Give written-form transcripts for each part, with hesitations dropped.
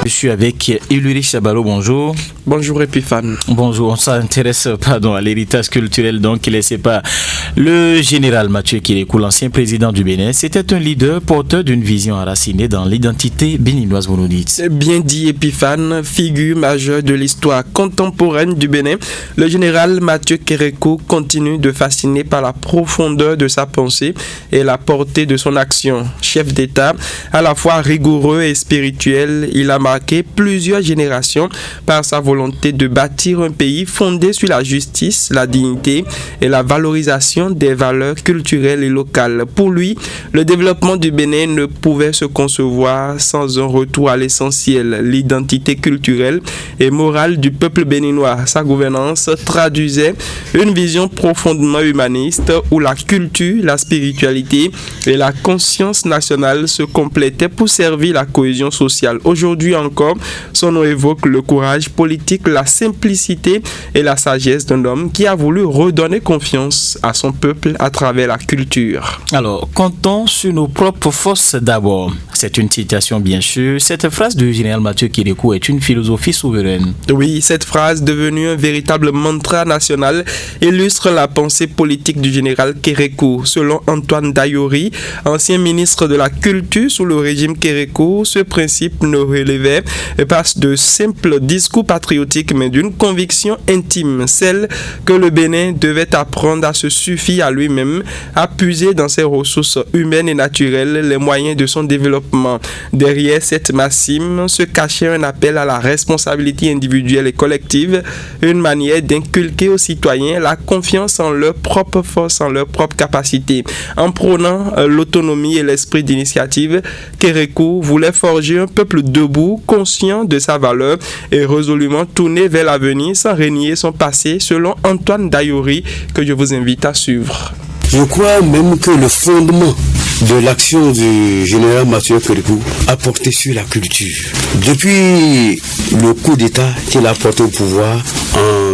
Je suis avec Ulrich Chabalo, bonjour. Bonjour Epiphane. Bonjour, on s'intéresse à l'héritage culturel donc laissé par le général Mathieu Kérékou, l'ancien président du Bénin. C'était un leader porteur d'une vision enracinée dans l'identité béninoise monolithe. Bien dit Epiphane, figure majeure de l'histoire contemporaine du Bénin, le général Mathieu Kérékou continue de fasciner par la profondeur de sa pensée et la portée de son action. Chef d'État, à la fois rigoureux et spirituel, il a marqué plusieurs générations par sa volonté de bâtir un pays fondé sur la justice, la dignité et la valorisation des valeurs culturelles et locales. Pour lui, le développement du Bénin ne pouvait se concevoir sans un retour à l'essentiel, l'identité culturelle et morale du peuple béninois. Sa gouvernance traduisait une vision profondément humaniste où la culture, la spiritualité et la conscience nationale se complétaient pour servir la cohésion sociale. Aujourd'hui encore, son nom évoque le courage politique, la simplicité et la sagesse d'un homme qui a voulu redonner confiance à son peuple à travers la culture. Alors, comptons sur nos propres forces d'abord. C'est une citation bien sûr. Cette phrase du général Mathieu Kérékou est une philosophie souveraine. Oui, cette phrase, devenue un véritable mantra national, illustre la pensée politique du général Kérékou. Selon Antoine Dayori, ancien ministre de la Culture sous le régime Kérékou, ce principe ne relevait pas de simples discours patriotiques, mais d'une conviction intime, celle que le Bénin devait apprendre à se suffire à lui-même, à puiser dans ses ressources humaines et naturelles les moyens de son développement. Derrière cette maxime se cachait un appel à la responsabilité individuelle et collective, une manière d'inculquer aux citoyens la confiance en leur propre force, en leur propre capacité. En prônant l'autonomie et l'esprit d'initiative, Kérékou voulait forger un peuple debout, conscient de sa valeur et résolument tourné vers l'avenir sans renier son passé, selon Antoine Dayori, que je vous invite à suivre. Je crois même que le fondement de l'action du général Mathieu Kérékou a porté sur la culture. Depuis le coup d'État qu'il a porté au pouvoir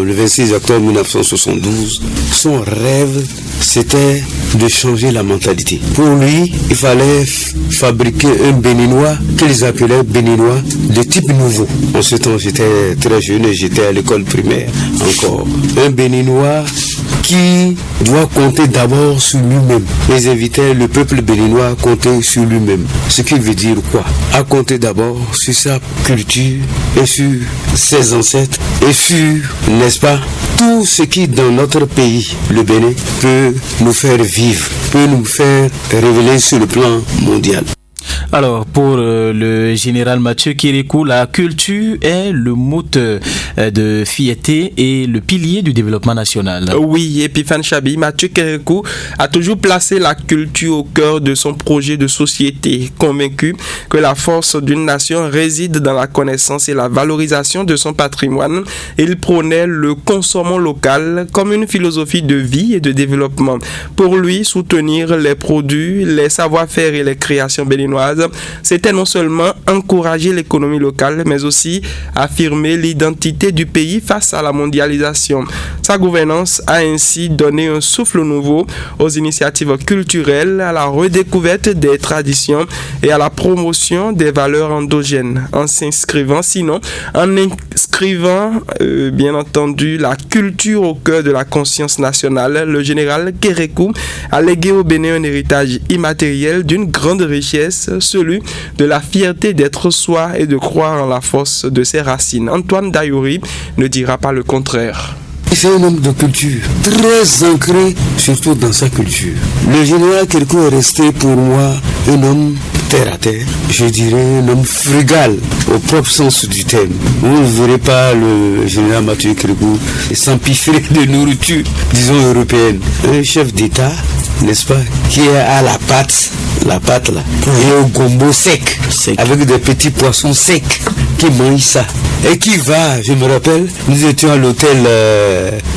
le 26 octobre 1972, son rêve c'était de changer la mentalité. Pour lui, il fallait fabriquer un béninois qu'ils appelaient béninois de type nouveau. En ce temps, j'étais très jeune et j'étais à l'école primaire encore. Un béninois qui doit compter d'abord sur lui-même. Ils invitaient le peuple béninois à compter sur lui-même. Ce qui veut dire quoi? À compter d'abord sur sa culture et sur ses ancêtres et sur, n'est-ce pas, tout ce qui dans notre pays, le Bénin, peut nous faire vivre, peut nous faire révéler sur le plan mondial. Alors, pour le général Mathieu Kérékou, la culture est le moteur de fierté et le pilier du développement national. Oui, Epiphane Chabi, Mathieu Kérékou a toujours placé la culture au cœur de son projet de société, convaincu que la force d'une nation réside dans la connaissance et la valorisation de son patrimoine. Il prônait le consommant local comme une philosophie de vie et de développement. Pour lui, soutenir les produits, les savoir-faire et les créations béninoises, c'était non seulement encourager l'économie locale, mais aussi affirmer l'identité du pays face à la mondialisation. Sa gouvernance a ainsi donné un souffle nouveau aux initiatives culturelles, à la redécouverte des traditions et à la promotion des valeurs endogènes, en inscrivant bien entendu la culture au cœur de la conscience nationale. Le général Kérékou a légué au Bénin un héritage immatériel d'une grande richesse, celui de la fierté d'être soi et de croire en la force de ses racines. Antoine Dayori ne dira pas le contraire. C'est un homme de culture, très ancré surtout dans sa culture. Le général Kérékou est resté pour moi un homme terre à terre, je dirais un homme frugal au propre sens du terme. Vous ne verrez pas le général Mathieu Kérékou s'empiffrer de nourriture, disons européenne. Un chef d'État, n'est-ce pas, qui est à la pâte là, et au gombo sec, avec des petits poissons secs, qui mange ça. Et qui va, je me rappelle, nous étions à l'hôtel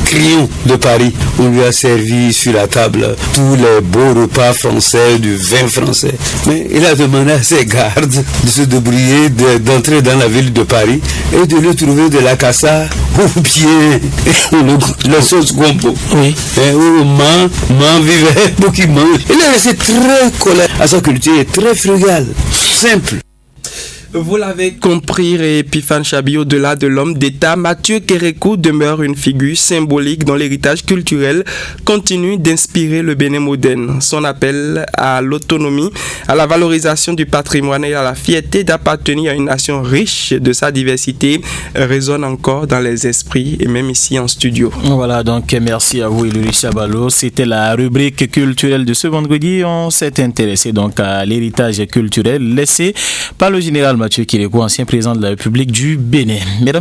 Crillon de Paris, on lui a servi sur la table tous les beaux repas français, du vin français. Mais il a demandé à ses gardes de se débrouiller, d'entrer dans la ville de Paris et de lui trouver de la cassa ou bien la sauce gombo. Oui. Et où man vivait pour qu'il mange. Il est resté très collé à sa culture, très frugal, simple. Vous l'avez compris, Epiphan Chabi, au-delà de l'homme d'État, Mathieu Kérékou demeure une figure symbolique dont l'héritage culturel continue d'inspirer le Bénin moderne. Son appel à l'autonomie, à la valorisation du patrimoine et à la fierté d'appartenir à une nation riche de sa diversité résonne encore dans les esprits et même ici en studio. Voilà, donc merci à vous, Ilouris Chabalo. C'était la rubrique culturelle de ce vendredi. On s'est intéressé donc à l'héritage culturel laissé par le général Mathieu Kérékou, ancien président de la République du Bénin. Mesdames